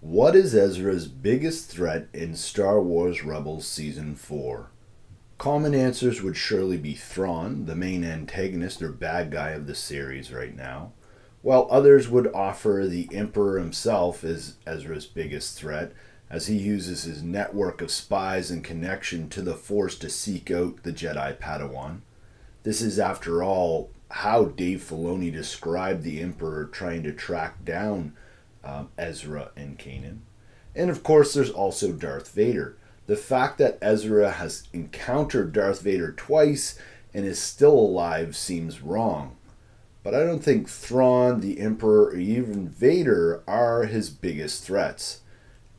What is Ezra's biggest threat in Star Wars Rebels Season 4? Common answers would surely be Thrawn, the main antagonist or bad guy of the series right now, while others would offer the Emperor himself as Ezra's biggest threat, as he uses his network of spies and connection to the Force to seek out the Jedi Padawan. This is, after all, how Dave Filoni described the Emperor trying to track down Ezra and Kanan. And of course, there's also Darth Vader. The fact that Ezra has encountered Darth Vader twice and is still alive seems wrong. But I don't think Thrawn, the Emperor, or even Vader are his biggest threats.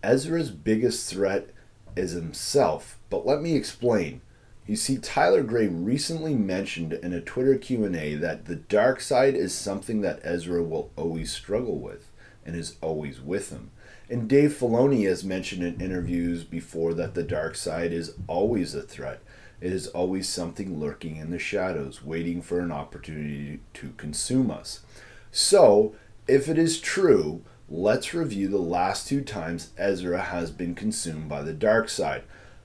Ezra's biggest threat is himself, but let me explain. You see, Tyler Gray recently mentioned in a Twitter Q&A that the dark side is something that Ezra will always struggle with and is always with him. And Dave Filoni has mentioned in interviews before that the dark side is always a threat. It is always something lurking in the shadows, waiting for an opportunity to consume us. So, if it is true, let's review the last two times Ezra has been consumed by the dark side.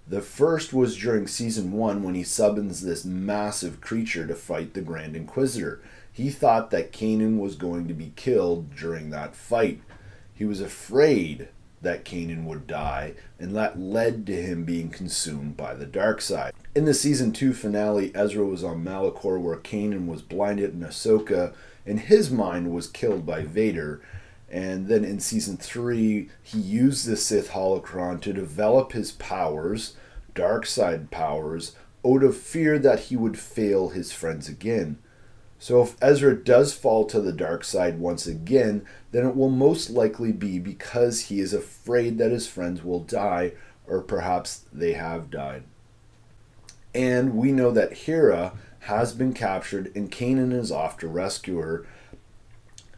The first was during Season 1 when he summons this massive creature to fight the Grand Inquisitor. He thought that Kanan was going to be killed during that fight. He was afraid that Kanan would die, and that led to him being consumed by the dark side. In the Season 2 finale, Ezra was on Malachor where Kanan was blinded and Ahsoka, and his mind was killed by Vader. And then in Season 3, he used the Sith holocron to develop his powers, dark side powers, out of fear that he would fail his friends again. So if Ezra does fall to the dark side once again, then it will most likely be because he is afraid that his friends will die, or perhaps they have died. And we know that Hera has been captured and Kanan is off to rescue her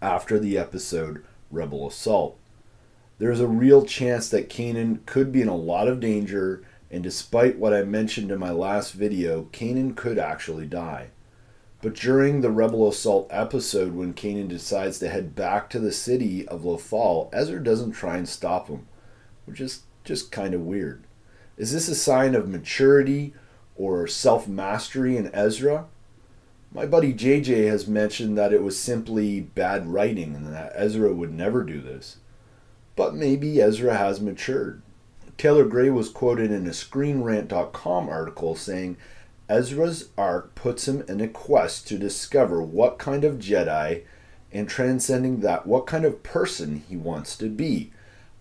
after the episode Rebel Assault. There's a real chance that Kanan could be in a lot of danger, and despite what I mentioned in my last video, Kanan could actually die. But during the Rebel Assault episode, when Kanan decides to head back to the city of Lothal, Ezra doesn't try and stop him, which is just kind of weird. Is this a sign of maturity or self-mastery in Ezra? My buddy JJ has mentioned that it was simply bad writing and that Ezra would never do this. But maybe Ezra has matured. Taylor Gray was quoted in a ScreenRant.com article saying, Ezra's arc puts him in a quest to discover what kind of Jedi and transcending that, what kind of person he wants to be.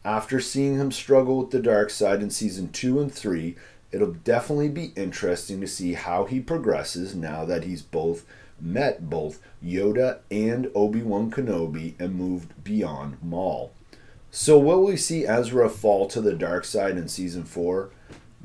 After seeing him struggle with the dark side in Season 2 and 3, it'll definitely be interesting to see how he progresses now that he's met both Yoda and Obi-Wan Kenobi and moved beyond Maul. So will we see Ezra fall to the dark side in Season 4?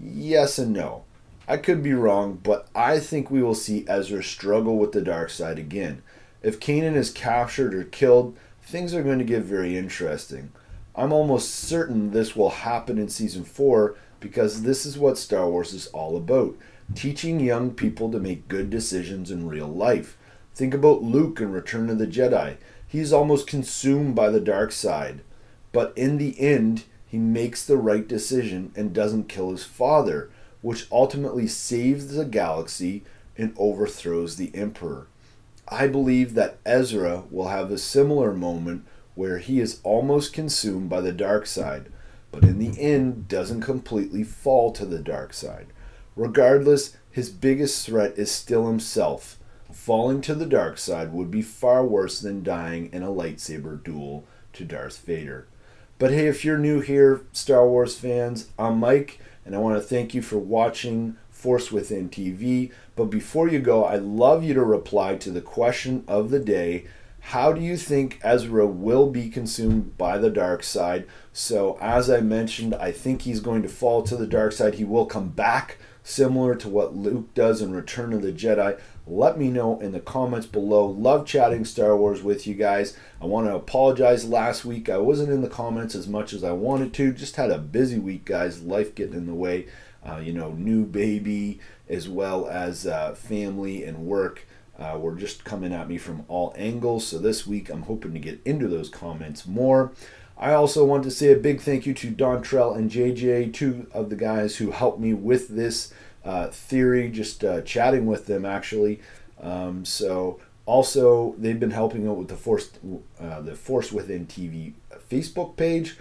Yes and no. I could be wrong, but I think we will see Ezra struggle with the dark side again. If Kanan is captured or killed, things are going to get very interesting. I'm almost certain this will happen in Season 4 because this is what Star Wars is all about. Teaching young people to make good decisions in real life. Think about Luke in Return of the Jedi. He's almost consumed by the dark side. But in the end, he makes the right decision and doesn't kill his father, which ultimately saves the galaxy and overthrows the Emperor. I believe that Ezra will have a similar moment where he is almost consumed by the dark side, but in the end doesn't completely fall to the dark side. Regardless, his biggest threat is still himself. Falling to the dark side would be far worse than dying in a lightsaber duel to Darth Vader. But hey, if you're new here, Star Wars fans, I'm Mike, and I want to thank you for watching Force Within TV. But before you go, I'd love you to reply to the question of the day. How do you think Ezra will be consumed by the dark side? So as I mentioned, I think he's going to fall to the dark side. He will come back, similar to what Luke does in Return of the Jedi. Let me know in the comments below. Love chatting Star Wars with you guys. I want to apologize last week. I wasn't in the comments as much as I wanted to. Just had a busy week, guys. Life getting in the way. New baby as well as family and work. Were just coming at me from all angles. So this week I'm hoping to get into those comments more. I also want to say a big thank you to Dontrell and JJ, two of the guys who helped me with this theory, just chatting with them actually. So also they've been helping out with the Force Within TV Facebook page.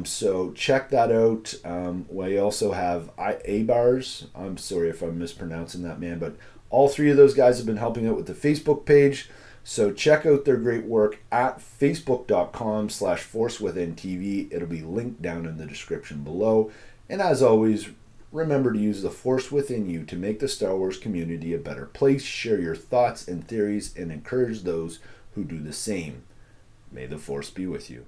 So check that out. We also have A-Bars. I'm sorry if I'm mispronouncing that, man, but all three of those guys have been helping out with the Facebook page. So check out their great work at facebook.com/ForceWithinTV. It'll be linked down in the description below. And as always, remember to use the Force within you to make the Star Wars community a better place. Share your thoughts and theories and encourage those who do the same. May the Force be with you.